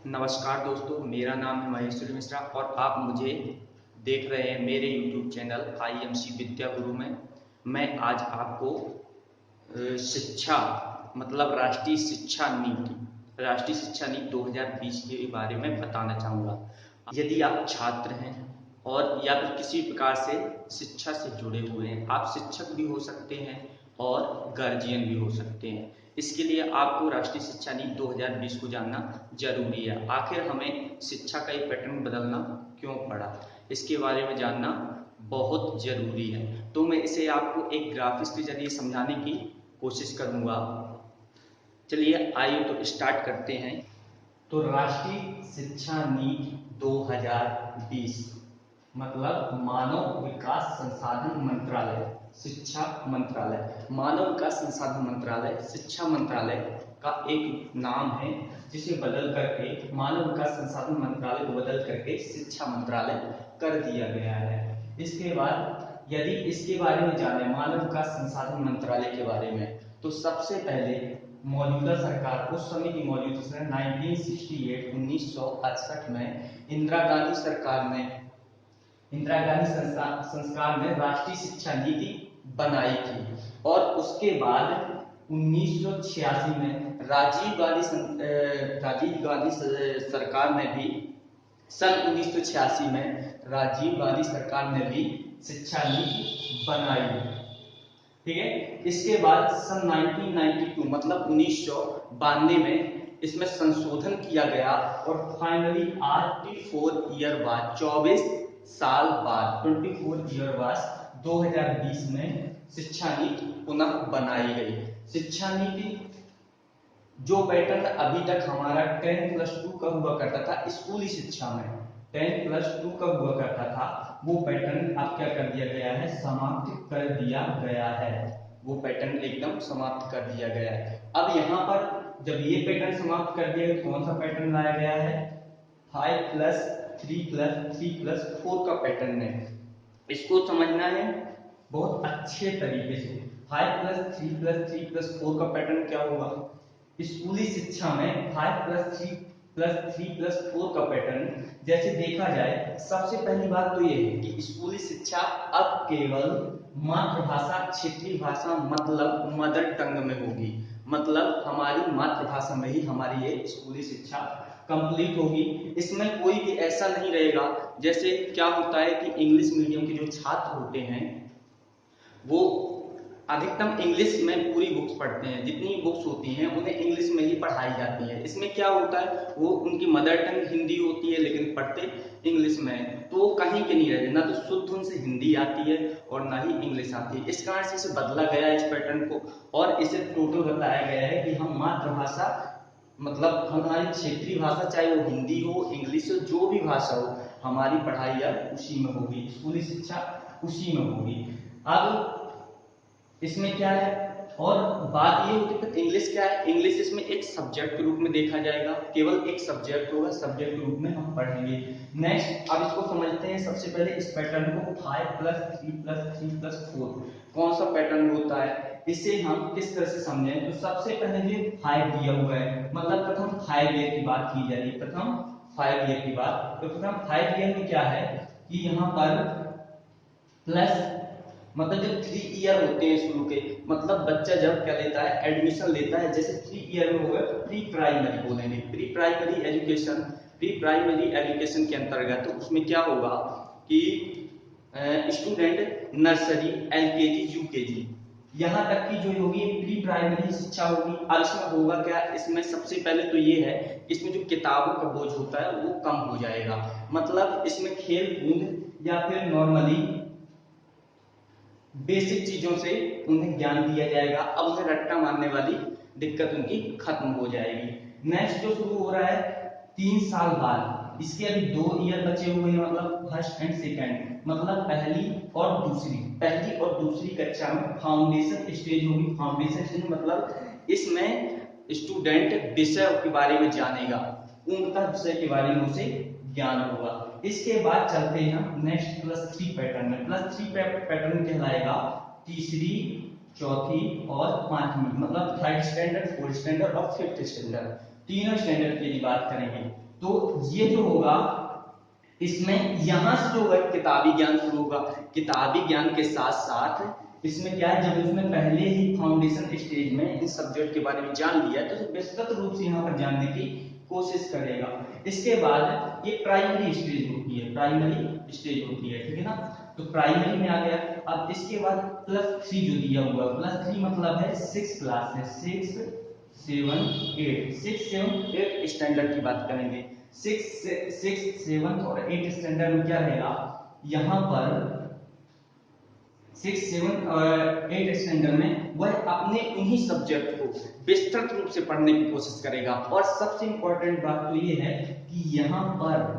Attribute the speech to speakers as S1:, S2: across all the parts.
S1: नमस्कार दोस्तों, मेरा नाम है महेश्वरी मिश्रा और आप मुझे देख रहे हैं मेरे YouTube चैनल IMC विद्या गुरु में। मैं आज आपको शिक्षा मतलब राष्ट्रीय शिक्षा नीति 2020 के बारे में बताना चाहूँगा। यदि आप छात्र हैं और या फिर किसी प्रकार से शिक्षा से जुड़े हुए हैं, आप शिक्षक भी हो सकते हैं और गार्जियन भी हो सकते हैं। इसके लिए आपको राष्ट्रीय शिक्षा नीति 2020 को जानना जरूरी है। आखिर हमें शिक्षा का ये पैटर्न बदलना क्यों पड़ा, इसके बारे में जानना बहुत जरूरी है। तो मैं इसे आपको एक ग्राफिक्स के जरिए समझाने की कोशिश करूंगा। चलिए आइए तो स्टार्ट करते हैं। तो राष्ट्रीय शिक्षा नीति 2020 मतलब मानव विकास संसाधन मंत्रालय, शिक्षा मंत्रालय, मानव विकास संसाधन मंत्रालय शिक्षा मंत्रालय का एक नाम है, जिसे बदल करके मानव विकास संसाधन मंत्रालय को बदल करके शिक्षा मंत्रालय कर दिया गया है। इसके बाद यदि इसके बारे में जाने मानव विकास संसाधन मंत्रालय के बारे में, तो सबसे पहले मौजूदा सरकार, उस समय की मौजूदा सरकार 1968 में इंदिरा गांधी संस्कार में राष्ट्रीय शिक्षा नीति बनाई थी और उसके बाद 1986 में राजीव गांधी सरकार ने भी सन 1986 में राजीव गांधी सरकार ने भी शिक्षा नीति बनाई। ठीक है। इसके बाद सन 1992 मतलब 1992 में इसमें संशोधन किया गया और फाइनली आज 24 साल बाद 24 ईयर बाद 2020 में शिक्षा नीति पुनः बनाई गई। शिक्षा नीति जो पैटर्न अभी तक हमारा 10+2 का हुआ करता था स्कूली शिक्षा में, 10+2 का हुआ करता था, वो पैटर्न अब क्या कर दिया गया है, समाप्त कर दिया गया है। वो पैटर्न एकदम समाप्त कर दिया गया है। अब यहाँ पर जब ये पैटर्न समाप्त कर दिया, कौन सा पैटर्न लाया गया है, 5+3+3+4 का पैटर्न है। इसको समझना है बहुत अच्छे तरीके से। 5+3+3+4 का पैटर्न क्या होगा, स्कूली शिक्षा में 5+3+3+4 का पैटर्न जैसे देखा जाए, सबसे पहली बात तो ये है कि स्कूली शिक्षा अब केवल मातृभाषा, क्षेत्रीय भाषा मतलब मदर टंग में होगी। मतलब हमारी मातृभाषा में ही हमारी ये स्कूली शिक्षा कंप्लीट होगी। इसमें कोई भी ऐसा नहीं रहेगा, जैसे क्या होता है कि इंग्लिश मीडियम के जो छात्र होते हैं वो अधिकतम इंग्लिश में पूरी बुक्स पढ़ते हैं, जितनी बुक्स होती हैं उन्हें इंग्लिश में ही पढ़ाई जाती है। इसमें क्या होता है, वो उनकी मदर टंग हिंदी होती है लेकिन पढ़ते इंग्लिश में, तो वो कहीं के नहीं रहते, ना तो शुद्ध उनसे हिंदी आती है और ना ही इंग्लिश आती है। इस कारण से इसे बदला गया इस पैटर्न को और इसे टोटल बताया गया है कि हम मातृभाषा मतलब हमारी क्षेत्रीय भाषा, चाहे वो हिंदी हो, इंग्लिश हो, जो भी भाषा हो, हमारी पढ़ाई अब उसी में होगी, स्कूली शिक्षा उसी में होगी। अब इसमें क्या है, और बात ये होती है इंग्लिश क्या है, इंग्लिश इसमें एक सब्जेक्ट के रूप में देखा जाएगा, केवल एक सब्जेक्ट होगा, सब्जेक्ट के रूप में हम पढ़ेंगे। नेक्स्ट अब इसको समझते हैं सबसे पहले इस पैटर्न को, 5+3+3+4 कौन सा पैटर्न होता है, इसे हम किस तरह से समझें। तो सबसे पहले ये 5 दिया हुआ है, मतलब प्रथम 5 ईयर की बात की जा रही है, प्रथम 5 ईयर की बात। तो प्रथम 5 ईयर में क्या है कि यहाँ पर प्लस मतलब जो 3 ईयर होते हैं शुरू के, मतलब बच्चा जब क्या लेता है, एडमिशन लेता है, जैसे 3 ईयर में होगा प्री प्राइमरी बोलेंगे, प्री प्राइमरी एजुकेशन के अंतर्गत तो उसमें क्या होगा कि स्टूडेंट नर्सरी, LKG, UKG यहाँ तक की जो होगी प्री प्राइमरी शिक्षा होगी। अब इसमें होगा क्या, इसमें सबसे पहले तो ये है, इसमें जो किताबों का बोझ होता है वो कम हो जाएगा, मतलब इसमें खेल कूद या फिर नॉर्मली बेसिक चीजों से उन्हें ज्ञान दिया जाएगा। अब उन्हें रट्टा मारने वाली दिक्कत उनकी खत्म हो जाएगी। नेक्स्ट जो शुरू हो रहा है 3 साल बाद, इसके अभी 2 ईयर बचे हुए हैं, मतलब फर्स्ट एंड सेकंड, मतलब पहली और दूसरी कक्षा में फाउंडेशन स्टेज होगी। फाउंडेशन स्टेज मतलब इसमें स्टूडेंट विषय के बारे में जानेगा, पूर्णतः विषय के बारे में उसे ज्ञान होगा। इसके बाद चलते हैं नेक्स्ट +3 पैटर्न में। +3 पैटर्न कहलाएगा तीसरी, चौथी और पांचवी, मतलब 3rd स्टैंडर्ड, 4th स्टैंडर्ड और 5th स्टैंडर्ड, तीनों स्टैंडर्ड की बात करेंगे। तो ये जो होगा इसमें यहां से जो है किताबी ज्ञान शुरू होगा। किताबी ज्ञान के साथ साथ इसमें क्या है, जब इसमें पहले ही फाउंडेशन स्टेज में इस सब्जेक्ट के बारे में जान लिया तो विस्तृत रूप से यहाँ पर जानने की कोशिश करेगा। इसके बाद ये प्राइमरी स्टेज होती है, प्राइमरी स्टेज होती है, ठीक है ना। तो प्राइमरी में आ गया। अब इसके बाद +3 जो दिया हुआ, +3 मतलब है 6 क्लास है, 6 7 8, 6 7 8 स्टैंडर्ड की बात करेंगे। 6 7 और 8 स्टैंडर्ड में क्या रहेगा, यहाँ पर 6 7 और 8 स्टैंडर्ड में वह अपने उन्हीं सब्जेक्ट को विस्तृत रूप से पढ़ने की कोशिश करेगा। और सबसे इंपॉर्टेंट बात तो ये है कि यहाँ पर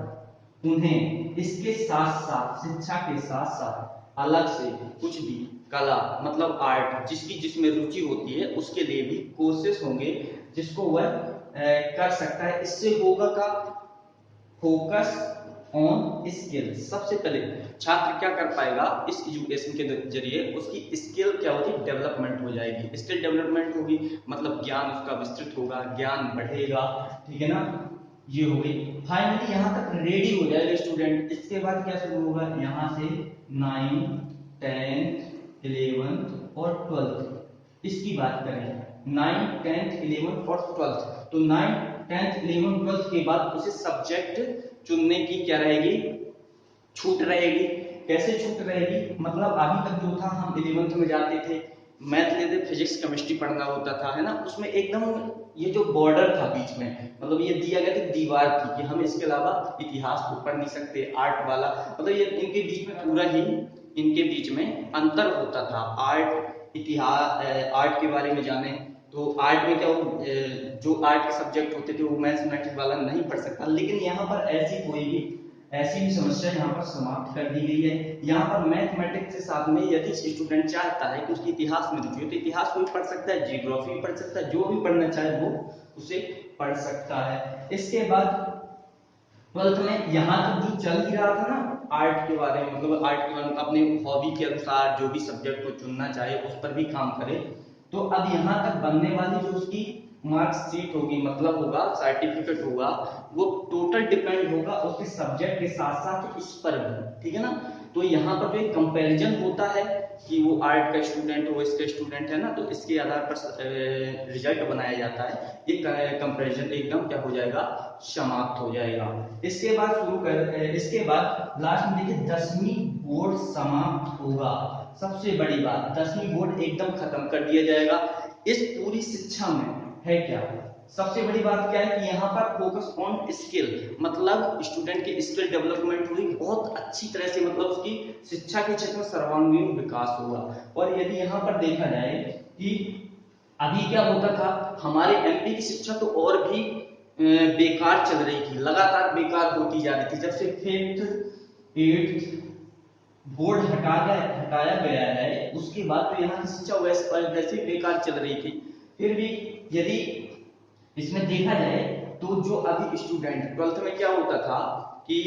S1: उन्हें इसके साथ साथ, शिक्षा के साथ साथ अलग से कुछ भी कला मतलब आर्ट जिसमें रुचि होती है उसके लिए भी कोर्सेस होंगे जिसको वह कर सकता है। इससे होगा का फोकस ऑन स्किल। सबसे पहले छात्र क्या कर पाएगा, इस एजुकेशन के जरिए उसकी स्किल क्या होगी, डेवलपमेंट हो जाएगी। स्किल डेवलपमेंट होगी मतलब ज्ञान उसका विस्तृत होगा, ज्ञान बढ़ेगा, ठीक है ना। ये हो गई। फाइनली यहाँ तक रेडी हो जाएगा स्टूडेंट। इसके बाद क्या शुरू होगा, यहाँ से 9 10 11 और 12 इसकी बात करें। 9 10 11 और 12 तो 9 10 11 12 के बाद उसे सब्जेक्ट चुनने की क्या रहेगी, छूट रहेगी। कैसे छूट रहेगी, मतलब अभी तक जो था हम 11th में जाते थे, मैथ लेते, फिजिक्स केमिस्ट्री पढ़ना होता था, है ना। उसमें एकदम ये जो बॉर्डर था बीच में, मतलब ये दिया गया था दीवार थी कि हम इसके अलावा इतिहास को पढ़ नहीं सकते, आर्ट वाला, मतलब ये इनके बीच में पूरा ही इनके बीच में अंतर होता था। आर्ट इतिहास, आर्ट के बारे में जाने तो आर्ट में क्या जो आर्ट के सब्जेक्ट होते थे वो मैथमेटिक्स वाला नहीं पढ़ सकता। लेकिन यहाँ पर ऐसी भी समस्या यहाँ पर समाप्त कर दी गई है। यहाँ पर मैथमेटिक्स के साथ में यदि स्टूडेंट चाहता है कि उसकी इतिहास में रुचि हो तो इतिहास को भी पढ़ सकता है, जियोग्राफी भी पढ़ सकता है, जो भी पढ़ना चाहे वो उसे पढ़ सकता है। इसके बाद 12th में यहाँ तक जो चल ही रहा था ना आर्ट के बारे में, मतलब आर्ट के बारे में अपने हॉबी के अनुसार जो भी सब्जेक्ट को चुनना चाहे उस पर भी काम करे। तो अब यहाँ तक बनने वाली जो उसकी मार्कशीट होगी, मतलब होगा सर्टिफिकेट होगा, वो टोटल डिपेंड होगा उसके सब्जेक्ट के साथ साथ इस पर भी, ठीक है ना। तो यहाँ पर जो एक कंपैरिजन होता है कि वो आर्ट का स्टूडेंट वो इसका स्टूडेंट है ना, तो इसके आधार पर रिजल्ट बनाया जाता है। ये कंपैरिजन एकदम क्या हो जाएगा, समाप्त हो जाएगा। इसके बाद लास्ट में देखिए 10वीं बोर्ड समाप्त होगा। सबसे बड़ी बात, 10वीं बोर्ड एकदम खत्म कर दिया जाएगा। इस पूरी शिक्षा में है क्या, सबसे बड़ी बात क्या है कि यहाँ पर फोकस ऑन स्किल, मतलब स्टूडेंट की स्किल डेवलपमेंट हुई बहुत अच्छी तरह से, मतलब उसकी शिक्षा के क्षेत्र में सर्वांगीण विकास होगा। और यदि यहाँ पर देखा जाए कि अभी क्या होता था, हमारे एमपी की शिक्षा तो और भी बेकार चल रही थी, लगातार बेकार होती जा रही थी। जब से 5th 8th बोर्ड हटाया गया है उसके बाद तो यहाँ की शिक्षा वैसे बेकार चल रही थी। फिर भी यदि इसमें देखा जाए तो जो अभी स्टूडेंट 12th में क्या होता था कि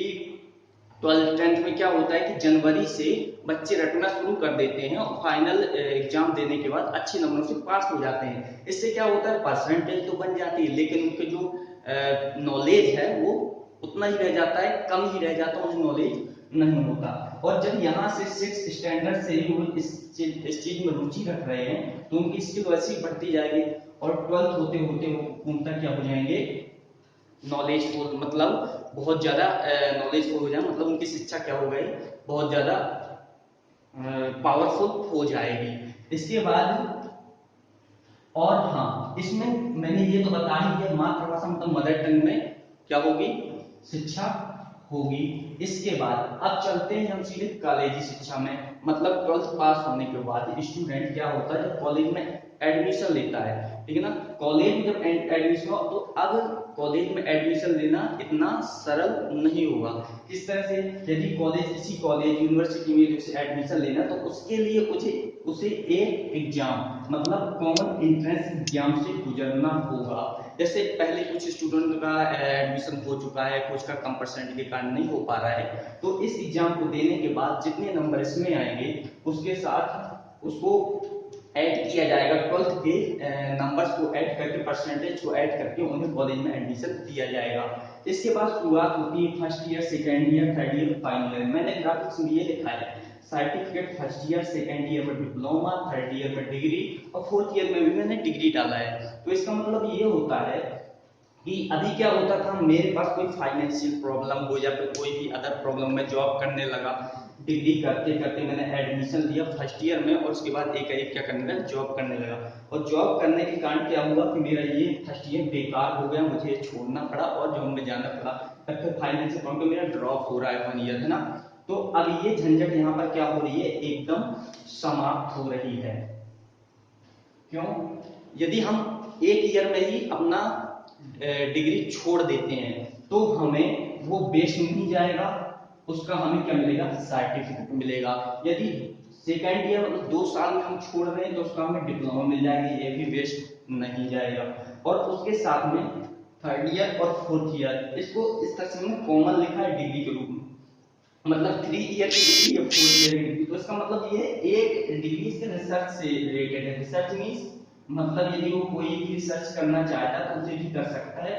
S1: 12th 10th में क्या होता है कि जनवरी से बच्चे रटना शुरू कर देते हैं और फाइनल एग्जाम देने के बाद अच्छे नंबरों से पास हो जाते हैं। इससे क्या होता है, परसेंटेज तो बन जाती है लेकिन उनके जो नॉलेज है वो उतना ही रह जाता है, कम ही रह जाता है, उन्हें नॉलेज नहीं होता। और जब यहाँ से 6th स्टैंडर्ड से ही वो इस चीज में रुचि रख रहे हैं तो उनकी स्किल वैसी बढ़ती जाएगी और 12th होते होते वो पूर्णतः क्या हो जाएंगे, नॉलेजफुल, मतलब बहुत ज्यादा नॉलेजफुल हो जाए, मतलब उनकी शिक्षा क्या हो गई, बहुत ज्यादा पावरफुल हो जाएगी। इसके बाद और हाँ, इसमें मैंने ये तो बता ही दिया मातृभाषा मतलब मदर टंग में क्या होगी, शिक्षा होगी। इसके बाद अब चलते हैं हम सीधे कॉलेजी शिक्षा में, मतलब 12th पास होने के बाद स्टूडेंट क्या होता है, कॉलेज में एडमिशन लेता है, ठीक है ना। कॉलेज में जब एडमिशन हो तो अब कॉलेज में एडमिशन लेना इतना सरल नहीं होगा। किस तरह से, यदि किसी कॉलेज यूनिवर्सिटी में उसे एडमिशन लेना तो उसके लिए उसे एक एग्जाम मतलब कॉमन एंट्रेंस एग्जाम से गुजरना होगा। जैसे पहले कुछ स्टूडेंट का एडमिशन हो चुका है, कुछ का कम परसेंट के कारण नहीं हो पा रहा है, तो इस एग्जाम को देने के बाद जितने नंबर इसमें आएंगे उसके साथ उसको ऐड किया जाएगा, 12th के नंबर्स को ऐड करके, परसेंटेज को ऐड करके उन्हें कॉलेज में एडमिशन दिया जाएगा। इसके बाद शुरुआत होती है first year, second year, third year, final year. मैंने ग्राफिक्स में ये लिखा है certificate first year, second year में डिप्लोमा, थर्ड ईयर में डिग्री और फोर्थ ईयर में भी मैंने डिग्री डाला है। तो इसका मतलब ये होता है कि अभी क्या होता था, मेरे पास कोई फाइनेंशियल प्रॉब्लम हो या फिर कोई भी अदर प्रॉब्लम, मैं जॉब करने लगा, डिग्री करते करते मैंने एडमिशन लिया फर्स्ट ईयर में और उसके बाद एक क्या करने लगा, जॉब करने लगा। और जॉब करने के कारण क्या हुआ कि मेरा ये फर्स्ट ईयर बेकार हो गया, मुझे छोड़ना पड़ा और जॉब में जाना पड़ा, तब फिर फाइनेंशियल प्रॉब्लम मेरा ड्रॉप हो रहा है 1 ईयर, है ना। तो अब ये झंझट यहाँ पर क्या हो रही है, एकदम समाप्त हो रही है। क्यों? यदि हम एक ईयर में ही अपना डिग्री छोड़ देते हैं तो हमें वो वेस्ट नहीं जाएगा, उसका हमें क्या मिलेगा, सर्टिफिकेट मिलेगा। यदि सेकेंड ईयर मतलब 2 साल में हम छोड़ रहे हैं तो उसका हमें डिप्लोमा मिल जाएगा, ये भी वेस्ट नहीं जाएगा। और उसके साथ में थर्ड ईयर और फोर्थ ईयर, इसको इस तरह से मैंने कॉमन लिखा है डिग्री के रूप में, मतलब 3 ईयर की डिग्री या 4 ईयर की डिग्री। तो इसका मतलब ये एक डिग्री से रिसर्च से रिलेटेड है। रिसर्च मींस मतलब यदि वो कोई भी रिसर्च करना चाहता है तो उसे भी कर सकता है,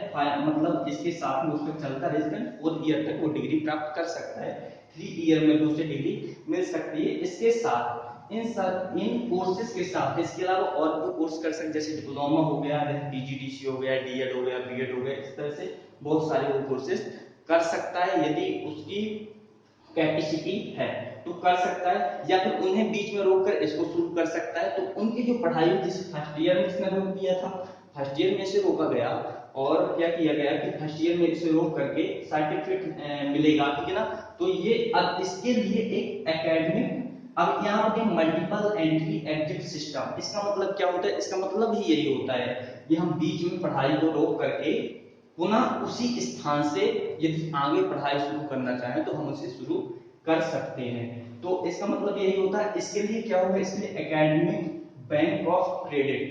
S1: मतलब इसके साथ में उसका चलता रहेगा, 4 ईयर तक वो डिग्री प्राप्त कर सकता है, 3 ईयर में दूसरी डिग्री मिल सकती है। इसके साथ इन कोर्सेज के साथ इसके अलावा और भी कोर्स कर सकते, जैसे डिप्लोमा हो गया, पीजीडीसी हो गया, डीएड हो गया, बीएड हो गया, इस तरह से बहुत सारे वो कोर्सेज कर सकता है यदि उसकी कैपेसिटी है तो कर सकता है, या फिर उन्हें बीच में रोककर इसको शुरू कर सकता है। तो उनकी जो पढ़ाई जैसे फर्स्ट ईयर में इसने रोक दिया था, फर्स्ट ईयर में इसे रोका गया और क्या किया गया कि फर्स्ट ईयर में इसे रोक करके सर्टिफिकेट मिलेगा, ठीक है ना। तो ये अब इसके लिए एक एकेडमिक, अब यहाँ पे मल्टीपल एंट्री एग्जिट सिस्टम, इसका मतलब क्या होता है, इसका मतलब ही यही होता है कि हम बीच में पढ़ाई को रोक करके पुनः उसी स्थान से यदि आगे पढ़ाई शुरू करना चाहें तो हम उसे शुरू कर सकते हैं। तो इसका मतलब यही होता है। इसके लिए क्या होगा, इसलिए एकेडमिक बैंक ऑफ क्रेडिट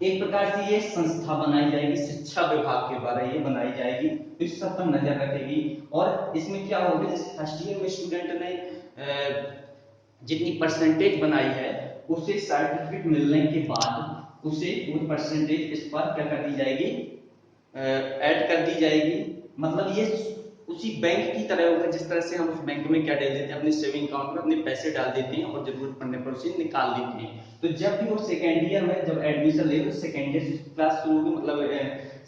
S1: एक प्रकार से ये संस्था बनाई जाएगी, शिक्षा विभाग के द्वारा ये बनाई जाएगी, इस सब पर नजर रखेगी। और इसमें क्या होगा, जैसे फर्स्ट ईयर में स्टूडेंट ने जितनी परसेंटेज बनाई है उसे सर्टिफिकेट मिलने के बाद उसे वो परसेंटेज इस पर क्या कर दी जाएगी, ऐड कर दी जाएगी। मतलब ये उसी बैंक की तरह होगा जिस तरह से हम उस बैंक में क्या डाल देते हैं, अपने सेविंग अकाउंट में अपने पैसे डाल देते हैं और जरूरत पड़ने पर उसे निकाल लेते हैं। तो जब भी वो सेकेंड ईयर में जब एडमिशन ले, सेकेंड ईयर क्लास शुरू होगी, मतलब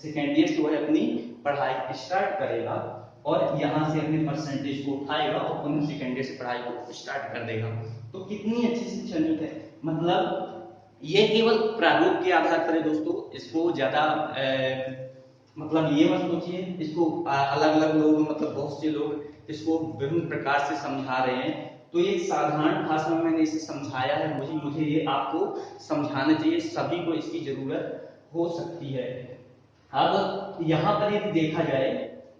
S1: सेकेंड ईयर से वो अपनी पढ़ाई स्टार्ट करेगा और यहाँ से अपने परसेंटेज को उठाएगा और पुनः सेकेंड ईयर से पढ़ाई को स्टार्ट कर देगा। तो कितनी अच्छी शिक्षा नीति है, मतलब ये केवल प्रारूप के आधार पर है दोस्तों, इसको ज्यादा मतलब ये मत सोचिए, इसको अलग अलग लोग, मतलब बहुत से लोग इसको विभिन्न प्रकार से समझा रहे हैं। तो ये साधारण भाषा में मैंने इसे समझाया है, मुझे ये आपको समझाना चाहिए, सभी को इसकी जरूरत हो सकती है। अब यहाँ पर यदि देखा जाए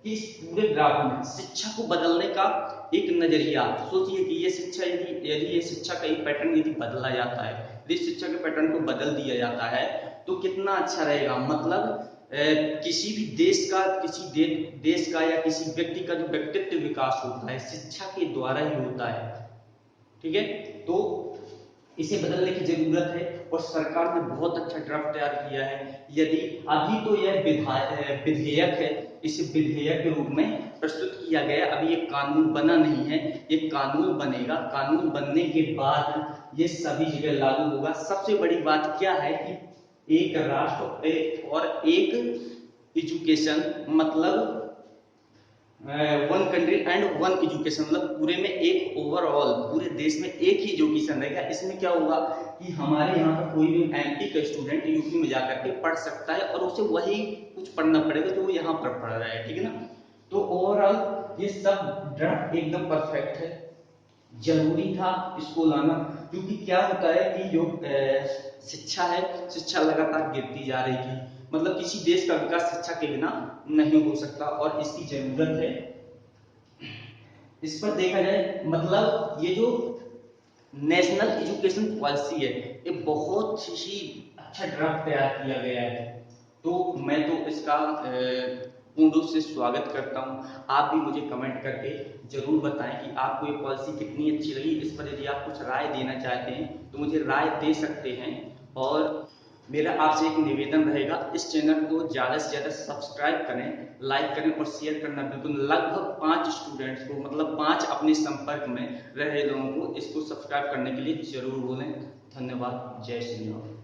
S1: कि इस पूरे ग्राफ में शिक्षा को बदलने का एक नजरिया सोचिए कि ये शिक्षा यदि ये शिक्षा का एक पैटर्न यदि बदला जाता है, यदि शिक्षा के पैटर्न को बदल दिया जाता है तो कितना अच्छा रहेगा। मतलब किसी भी देश का या किसी व्यक्ति का जो व्यक्तित्व विकास होता है शिक्षा के द्वारा ही होता है, ठीक है। तो इसे बदलने की जरूरत है और सरकार ने बहुत अच्छा ड्राफ्ट तैयार किया है। यदि अभी तो यह विधेयक है, इसे विधेयक के रूप में प्रस्तुत किया गया, अभी ये कानून बना नहीं है, ये कानून बनेगा, कानून बनने के बाद ये सभी जगह लागू होगा। सबसे बड़ी बात क्या है कि एक राष्ट्र और एक एजुकेशन, मतलब 1 कंट्री एंड 1 एजुकेशन, मतलब पूरे में एक ओवरऑल पूरे देश में एक ही एजुकेशन रहेगा। इसमें क्या होगा कि हमारे यहाँ पर कोई भी एमपी का स्टूडेंट यूपी में जाकर के पढ़ सकता है और उसे वही कुछ पढ़ना पड़ेगा जो वो यहाँ पर पढ़ रहा है, ठीक है ना। तो ओवरऑल ये सब ड्राफ्ट एकदम परफेक्ट है, जरूरी था इसको लाना, क्योंकि क्या होता है कि जो शिक्षा है, शिक्षा लगातार गिरती जा रही थी, मतलब किसी देश का विकास शिक्षा के बिना नहीं हो सकता और इसकी जरूरत है। इस पर देखा जाए, मतलब ये जो नेशनल एजुकेशन पॉलिसी है ये बहुत ही अच्छा ड्राफ्ट तैयार किया गया है। तो मैं तो इसका पूर्ण रूप से स्वागत करता हूं। आप भी मुझे कमेंट करके जरूर बताएं कि आपको ये पॉलिसी कितनी अच्छी लगी। इस पर यदि आप कुछ राय देना चाहते हैं तो मुझे राय दे सकते हैं। और मेरा आपसे एक निवेदन रहेगा, इस चैनल को ज़्यादा से ज़्यादा सब्सक्राइब करें, लाइक करें और शेयर करना बिल्कुल लगभग 5 स्टूडेंट्स को, मतलब 5 अपने संपर्क में रहे लोगों को इसको सब्सक्राइब करने के लिए जरूर बोलें। धन्यवाद। जय श्री राम।